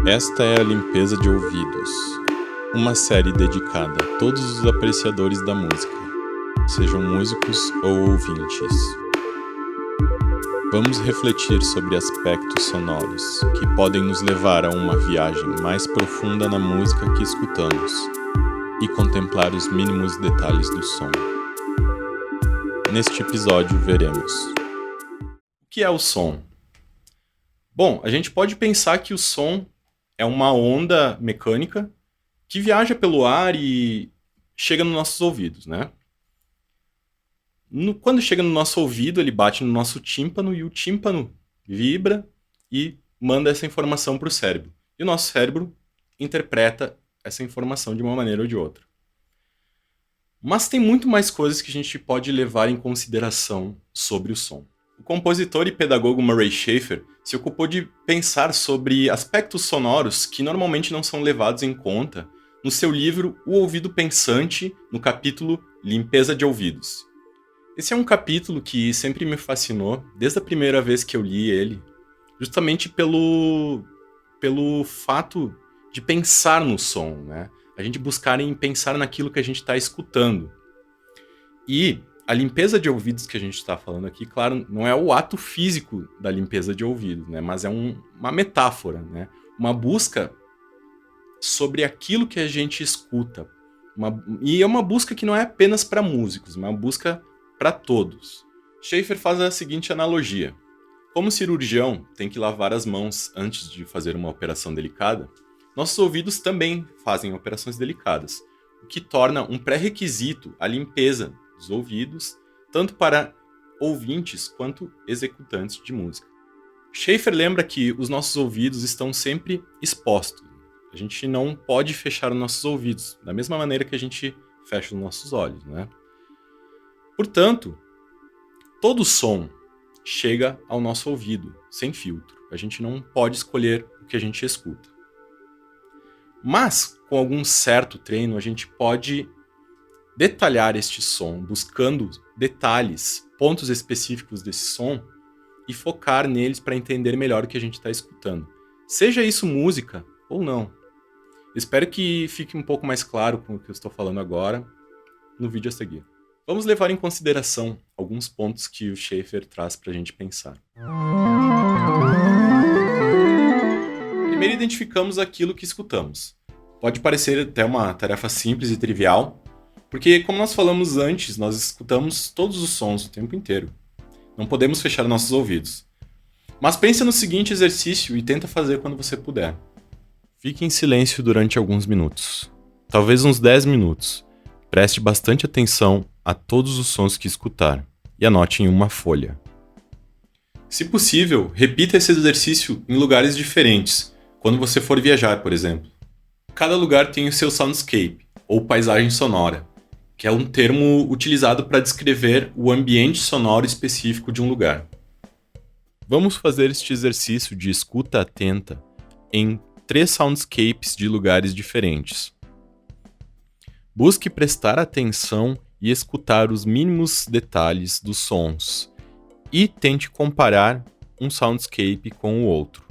Esta é a Limpeza de Ouvidos, uma série dedicada a todos os apreciadores da música, sejam músicos ou ouvintes. Vamos refletir sobre aspectos sonoros que podem nos levar a uma viagem mais profunda na música que escutamos e contemplar os mínimos detalhes do som. Neste episódio veremos: o que é o som? Bom, a gente pode pensar que o som é uma onda mecânica que viaja pelo ar e chega nos nossos ouvidos, né? Quando chega no nosso ouvido, ele bate no nosso tímpano e o tímpano vibra e manda essa informação para o cérebro. E o nosso cérebro interpreta essa informação de uma maneira ou de outra. Mas tem muito mais coisas que a gente pode levar em consideração sobre o som. O compositor e pedagogo Murray Schafer se ocupou de pensar sobre aspectos sonoros que normalmente não são levados em conta no seu livro O Ouvido Pensante, no capítulo Limpeza de Ouvidos. Esse é um capítulo que sempre me fascinou, desde a primeira vez que eu li ele, justamente pelo fato de pensar no som, né? A gente buscar em pensar naquilo que a gente está escutando. E a limpeza de ouvidos que a gente está falando aqui, claro, não é o ato físico da limpeza de ouvidos, né? Mas é uma metáfora, né? Uma busca sobre aquilo que a gente escuta. E é uma busca que não é apenas para músicos, é uma busca para todos. Schafer faz a seguinte analogia. Como o cirurgião tem que lavar as mãos antes de fazer uma operação delicada, nossos ouvidos também fazem operações delicadas, o que torna um pré-requisito a limpeza dos ouvidos, tanto para ouvintes quanto executantes de música. Schafer lembra que os nossos ouvidos estão sempre expostos. A gente não pode fechar os nossos ouvidos, da mesma maneira que a gente fecha os nossos olhos, né? Portanto, todo som chega ao nosso ouvido, sem filtro. A gente não pode escolher o que a gente escuta. Mas, com algum certo treino, a gente pode detalhar este som, buscando detalhes, pontos específicos desse som e focar neles para entender melhor o que a gente está escutando. Seja isso música ou não. Espero que fique um pouco mais claro com o que eu estou falando agora no vídeo a seguir. Vamos levar em consideração alguns pontos que o Schafer traz para a gente pensar. Primeiro, identificamos aquilo que escutamos. Pode parecer até uma tarefa simples e trivial, porque, como nós falamos antes, nós escutamos todos os sons o tempo inteiro. Não podemos fechar nossos ouvidos. Mas pense no seguinte exercício e tenta fazer quando você puder. Fique em silêncio durante alguns minutos, talvez uns 10 minutos. Preste bastante atenção a todos os sons que escutar e anote em uma folha. Se possível, repita esse exercício em lugares diferentes, quando você for viajar, por exemplo. Cada lugar tem o seu soundscape, ou paisagem sonora, que é um termo utilizado para descrever o ambiente sonoro específico de um lugar. Vamos fazer este exercício de escuta atenta em 3 soundscapes de lugares diferentes. Busque prestar atenção e escutar os mínimos detalhes dos sons e tente comparar um soundscape com o outro.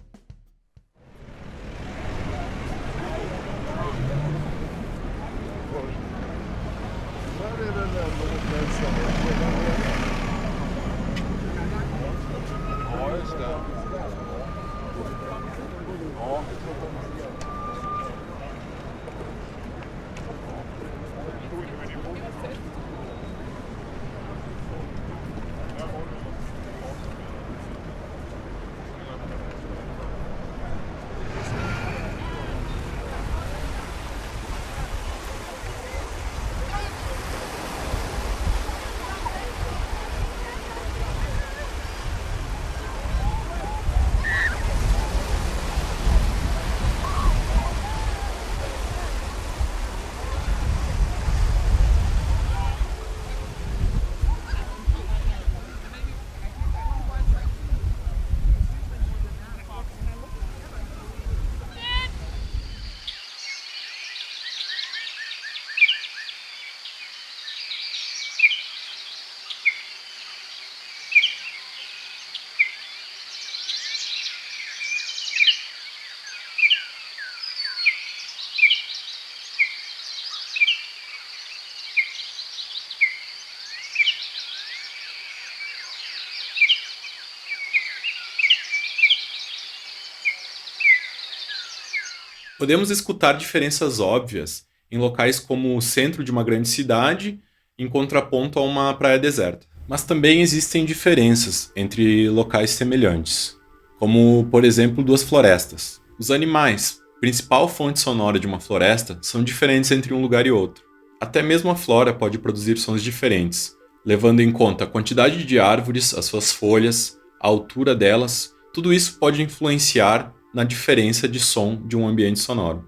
Podemos escutar diferenças óbvias em locais como o centro de uma grande cidade, em contraponto a uma praia deserta. Mas também existem diferenças entre locais semelhantes, como, por exemplo, duas florestas. Os animais, principal fonte sonora de uma floresta, são diferentes entre um lugar e outro. Até mesmo a flora pode produzir sons diferentes, levando em conta a quantidade de árvores, as suas folhas, a altura delas. Tudo isso pode influenciar na diferença de som de um ambiente sonoro.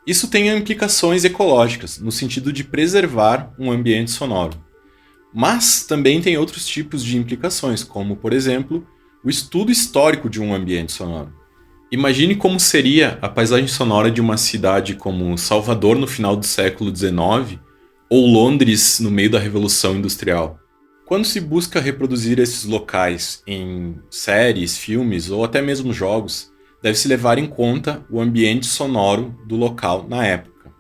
Isso tem implicações ecológicas, no sentido de preservar um ambiente sonoro. Mas também tem outros tipos de implicações, como, por exemplo, o estudo histórico de um ambiente sonoro. Imagine como seria a paisagem sonora de uma cidade como Salvador no final do século XIX ou Londres no meio da Revolução Industrial. Quando se busca reproduzir esses locais em séries, filmes ou até mesmo jogos, deve-se levar em conta o ambiente sonoro do local na época.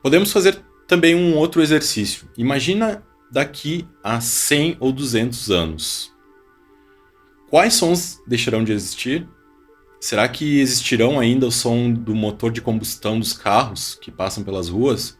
Podemos fazer também um outro exercício. Imagina daqui a 100 ou 200 anos. Quais sons deixarão de existir? Será que existirão ainda o som do motor de combustão dos carros que passam pelas ruas?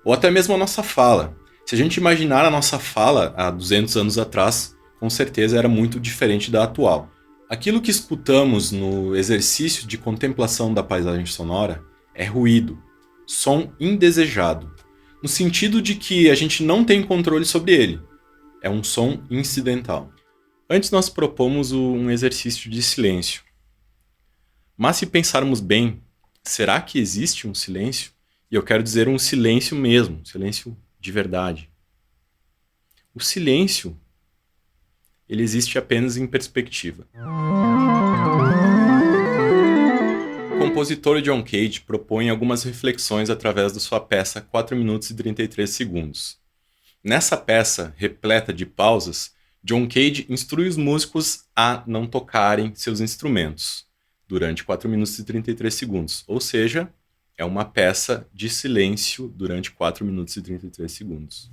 Ou até mesmo a nossa fala? Se a gente imaginar a nossa fala há 200 anos atrás, com certeza era muito diferente da atual. Aquilo que escutamos no exercício de contemplação da paisagem sonora é ruído, som indesejado, no sentido de que a gente não tem controle sobre ele. É um som incidental. Antes nós propomos um exercício de silêncio. Mas se pensarmos bem, será que existe um silêncio? E eu quero dizer um silêncio mesmo, silêncio de verdade. O silêncio, ele existe apenas em perspectiva. O compositor John Cage propõe algumas reflexões através da sua peça 4 minutos e 33 segundos. Nessa peça, repleta de pausas, John Cage instrui os músicos a não tocarem seus instrumentos durante 4 minutos e 33 segundos. Ou seja, é uma peça de silêncio durante 4 minutos e 33 segundos.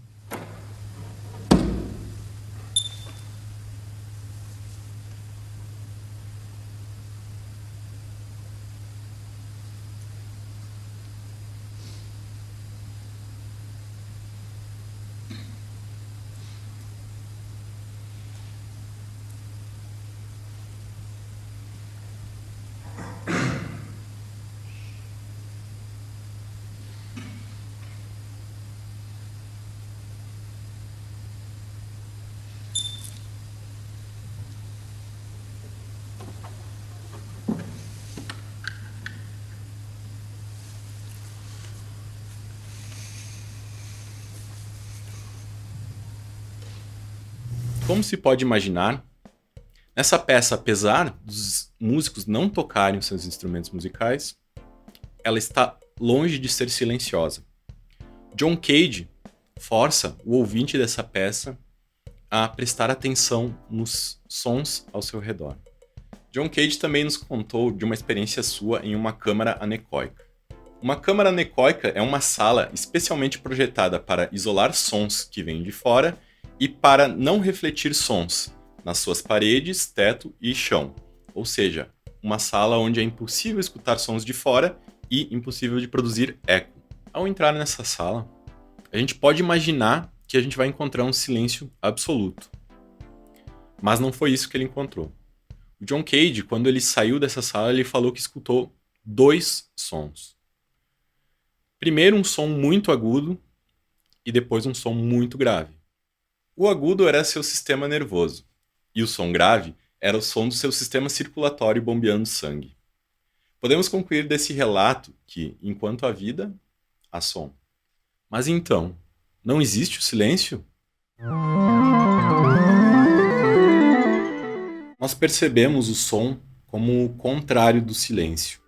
Como se pode imaginar, nessa peça, apesar dos músicos não tocarem os seus instrumentos musicais, ela está longe de ser silenciosa. John Cage força o ouvinte dessa peça a prestar atenção nos sons ao seu redor. John Cage também nos contou de uma experiência sua em uma câmara anecoica. Uma câmara anecoica é uma sala especialmente projetada para isolar sons que vêm de fora e para não refletir sons nas suas paredes, teto e chão. Ou seja, uma sala onde é impossível escutar sons de fora e impossível de produzir eco. Ao entrar nessa sala, a gente pode imaginar que a gente vai encontrar um silêncio absoluto. Mas não foi isso que ele encontrou. O John Cage, quando ele saiu dessa sala, ele falou que escutou 2 sons. Primeiro um som muito agudo e depois um som muito grave. O agudo era seu sistema nervoso, e o som grave era o som do seu sistema circulatório bombeando sangue. Podemos concluir desse relato que, enquanto há vida, há som. Mas então, não existe o silêncio? Nós percebemos o som como o contrário do silêncio.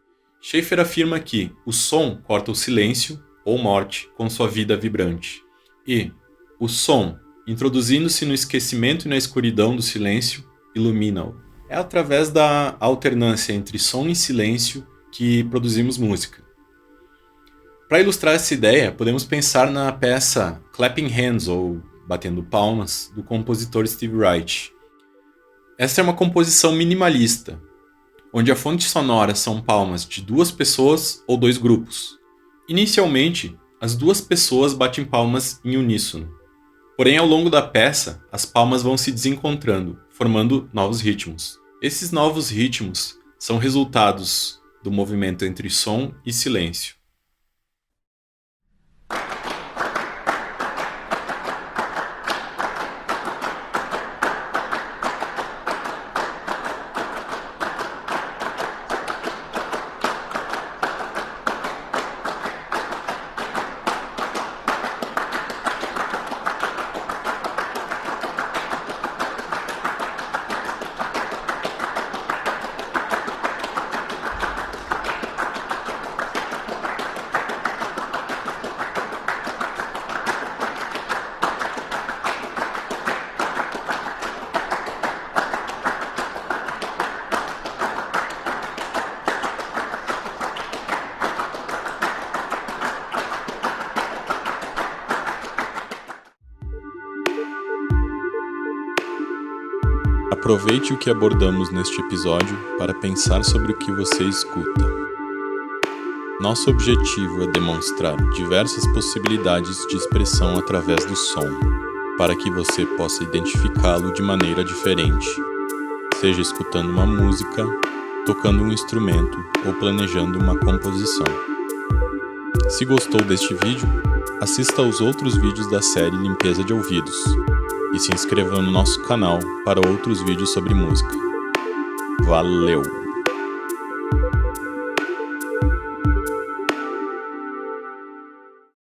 Schaeffer afirma que o som corta o silêncio ou morte com sua vida vibrante. E o som, introduzindo-se no esquecimento e na escuridão do silêncio, ilumina-o. É através da alternância entre som e silêncio que produzimos música. Para ilustrar essa ideia, podemos pensar na peça Clapping Hands, ou Batendo Palmas, do compositor Steve Reich. Essa é uma composição minimalista, onde a fonte sonora são palmas de 2 pessoas ou 2 grupos. Inicialmente, as 2 pessoas batem palmas em uníssono. Porém, ao longo da peça, as palmas vão se desencontrando, formando novos ritmos. Esses novos ritmos são resultados do movimento entre som e silêncio. Aproveite o que abordamos neste episódio para pensar sobre o que você escuta. Nosso objetivo é demonstrar diversas possibilidades de expressão através do som, para que você possa identificá-lo de maneira diferente, seja escutando uma música, tocando um instrumento ou planejando uma composição. Se gostou deste vídeo, assista aos outros vídeos da série Limpeza de Ouvidos e se inscreva no nosso canal para outros vídeos sobre música. Valeu!